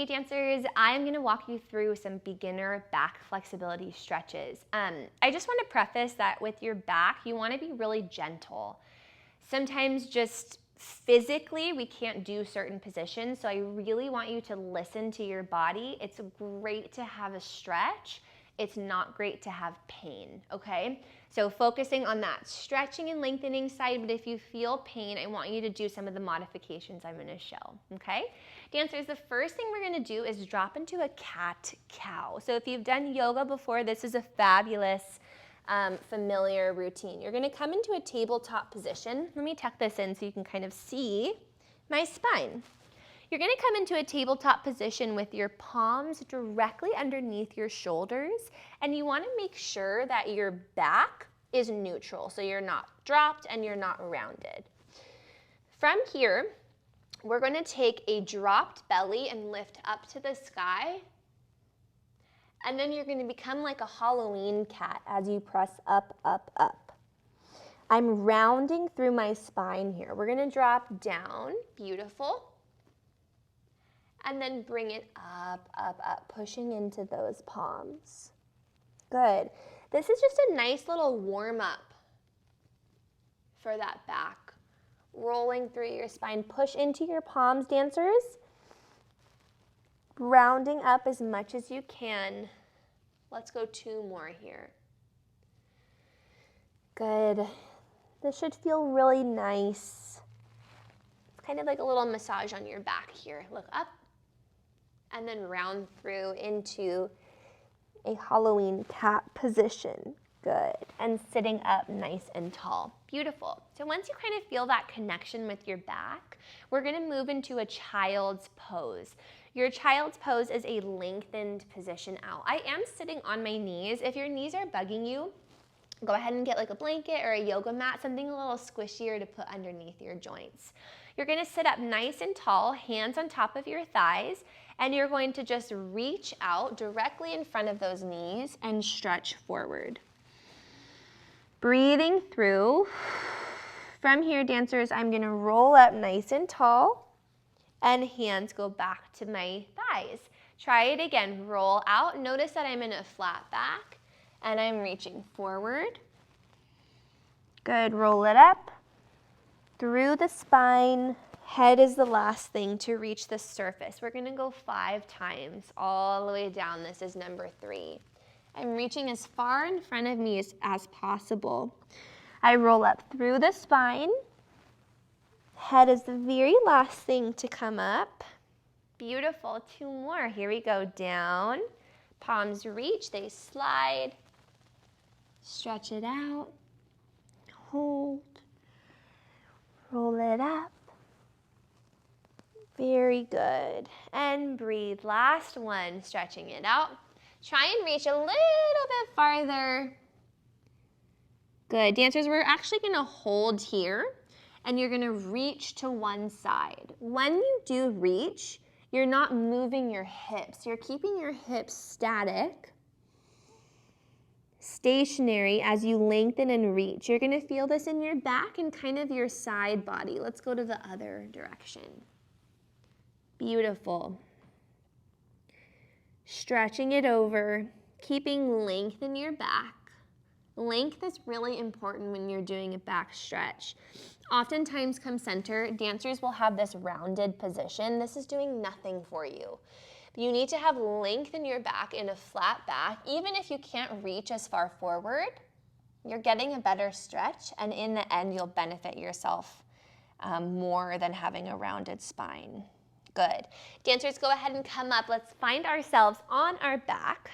Hey dancers, I'm going to walk you through some beginner back flexibility stretches. I just want to preface that with your back, you want to be really gentle. Sometimes just physically we can't do certain positions, so I really want you to listen to your body. It's great to have a stretch. It's not great to have pain, okay? So focusing on that stretching and lengthening side, but if you feel pain, I want you to do some of the modifications I'm gonna show, okay? Dancers, the first thing we're gonna do is drop into a cat-cow. So if you've done yoga before, this is a fabulous, familiar routine. You're gonna come into a tabletop position. Let me tuck this in so you can kind of see my spine. You're gonna come into a tabletop position with your palms directly underneath your shoulders, and you wanna make sure that your back is neutral, so you're not dropped and you're not rounded. From here, we're gonna take a dropped belly and lift up to the sky, and then you're gonna become like a Halloween cat as you press up, up, up. I'm rounding through my spine here. We're gonna drop down, beautiful. And then bring it up, up, up, pushing into those palms. Good. This is just a nice little warm-up for that back. Rolling through your spine. Push into your palms, dancers. Rounding up as much as you can. Let's go 2 more here. Good. This should feel really nice. It's kind of like a little massage on your back here. Look up. And then round through into a Halloween cat position. Good. And sitting up nice and tall. Beautiful. So once you kind of feel that connection with your back, we're going to move into a child's pose. Your child's pose is a lengthened position out. I am sitting on my knees. If your knees are bugging you, go ahead and get like a blanket or a yoga mat, something a little squishier to put underneath your joints. You're going to sit up nice and tall, hands on top of your thighs, and you're going to just reach out directly in front of those knees and stretch forward. Breathing through. From here, dancers, I'm going to roll up nice and tall, and hands go back to my thighs. Try it again. Roll out. Notice that I'm in a flat back, and I'm reaching forward. Good. Roll it up. Through the spine. Head is the last thing to reach the surface. We're gonna go 5 times all the way down. This is number 3. I'm reaching as far in front of me as possible. I roll up through the spine. Head is the very last thing to come up. Beautiful. 2 more. Here we go. Down. Palms reach. They slide. Stretch it out. Hold. Roll it up. Very good. And breathe. Last one. Stretching it out. Try and reach a little bit farther. Good. Dancers, we're actually going to hold here, and you're going to reach to one side. When you do reach, you're not moving your hips. You're keeping your hips static, stationary as you lengthen and reach. You're going to feel this in your back and kind of your side body. Let's go to the other direction. Beautiful. Stretching it over, keeping length in your back. Length is really important when you're doing a back stretch. Oftentimes, come center, dancers will have this rounded position. This is doing nothing for you. You need to have length in your back in a flat back. Even if you can't reach as far forward, you're getting a better stretch, and in the end, you'll benefit yourself more than having a rounded spine. Good. Dancers, go ahead and come up. Let's find ourselves on our back,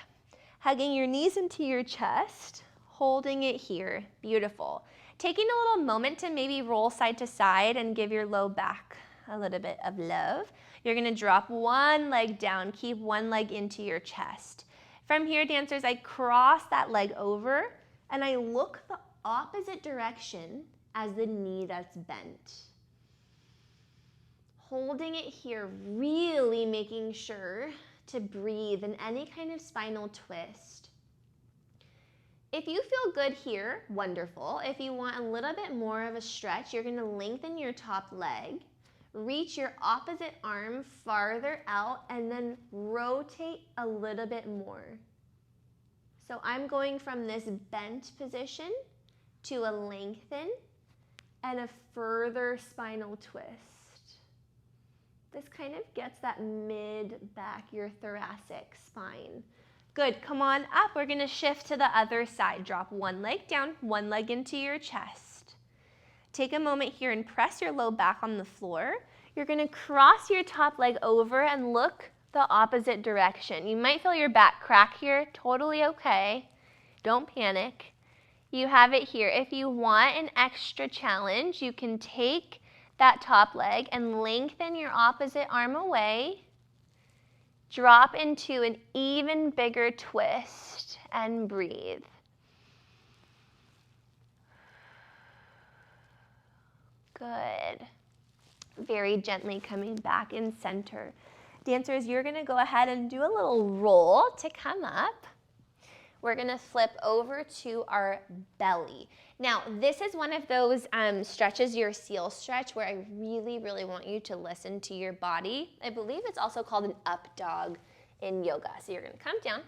hugging your knees into your chest, holding it here. Beautiful. Taking a little moment to maybe roll side to side and give your low back a little bit of love. You're going to drop one leg down. Keep one leg into your chest. From here, dancers, I cross that leg over, and I look the opposite direction as the knee that's bent. Holding it here, really making sure to breathe in any kind of spinal twist. If you feel good here, wonderful. If you want a little bit more of a stretch, you're going to lengthen your top leg, Reach your opposite arm farther out and then rotate a little bit more. So I'm going from this bent position to a lengthen and a further spinal twist. This kind of gets that mid-back, your thoracic spine. Good, come on up. We're gonna shift to the other side. Drop one leg down, one leg into your chest. Take a moment here and press your low back on the floor. You're gonna cross your top leg over and look the opposite direction. You might feel your back crack here, totally okay. Don't panic. You have it here. If you want an extra challenge, you can take that top leg and lengthen your opposite arm away. Drop into an even bigger twist and breathe. Good. Very gently coming back in center. Dancers, you're gonna go ahead and do a little roll to come up. We're gonna flip over to our belly. Now, this is one of those stretches, your seal stretch, where I really, really want you to listen to your body. I believe it's also called an up dog in yoga. So you're gonna come down.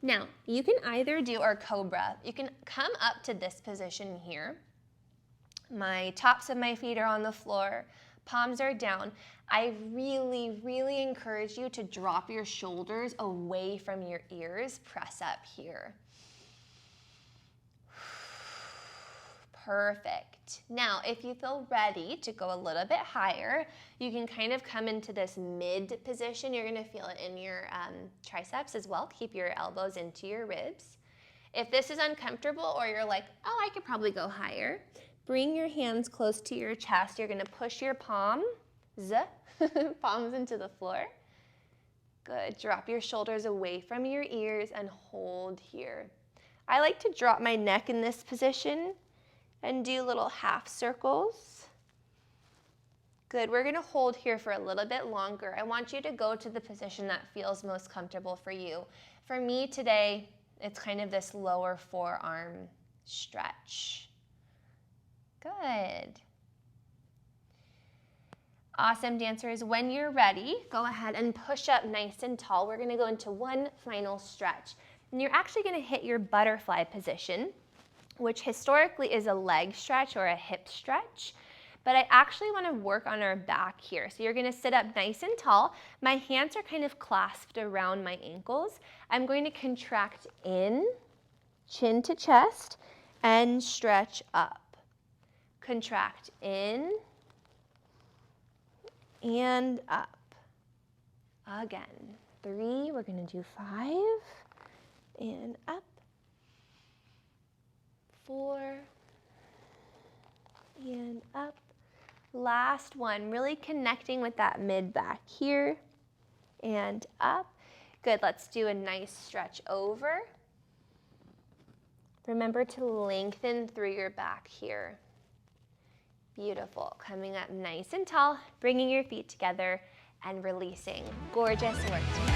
Now, you can either do our cobra. You can come up to this position here. My tops of my feet are on the floor, palms are down. I really, really encourage you to drop your shoulders away from your ears. Press up here. Perfect. Now, if you feel ready to go a little bit higher, you can kind of come into this mid position. You're gonna feel it in your triceps as well. Keep your elbows into your ribs. If this is uncomfortable or you're like, oh, I could probably go higher, bring your hands close to your chest. You're gonna push your palms into the floor. Good, drop your shoulders away from your ears and hold here. I like to drop my neck in this position and do little half circles. Good, we're gonna hold here for a little bit longer. I want you to go to the position that feels most comfortable for you. For me today, it's kind of this lower forearm stretch. Good. Awesome, dancers. When you're ready, go ahead and push up nice and tall. We're gonna go into one final stretch. And you're actually gonna hit your butterfly position, which historically is a leg stretch or a hip stretch. But I actually wanna work on our back here. So you're gonna sit up nice and tall. My hands are kind of clasped around my ankles. I'm going to contract in, chin to chest, and stretch up. Contract in, and up. Again, 3, we're gonna do 5, and up. 4, and up. Last one, really connecting with that mid back here, and up. Good, let's do a nice stretch over. Remember to lengthen through your back here. Beautiful, coming up nice and tall, bringing your feet together and releasing. Gorgeous work.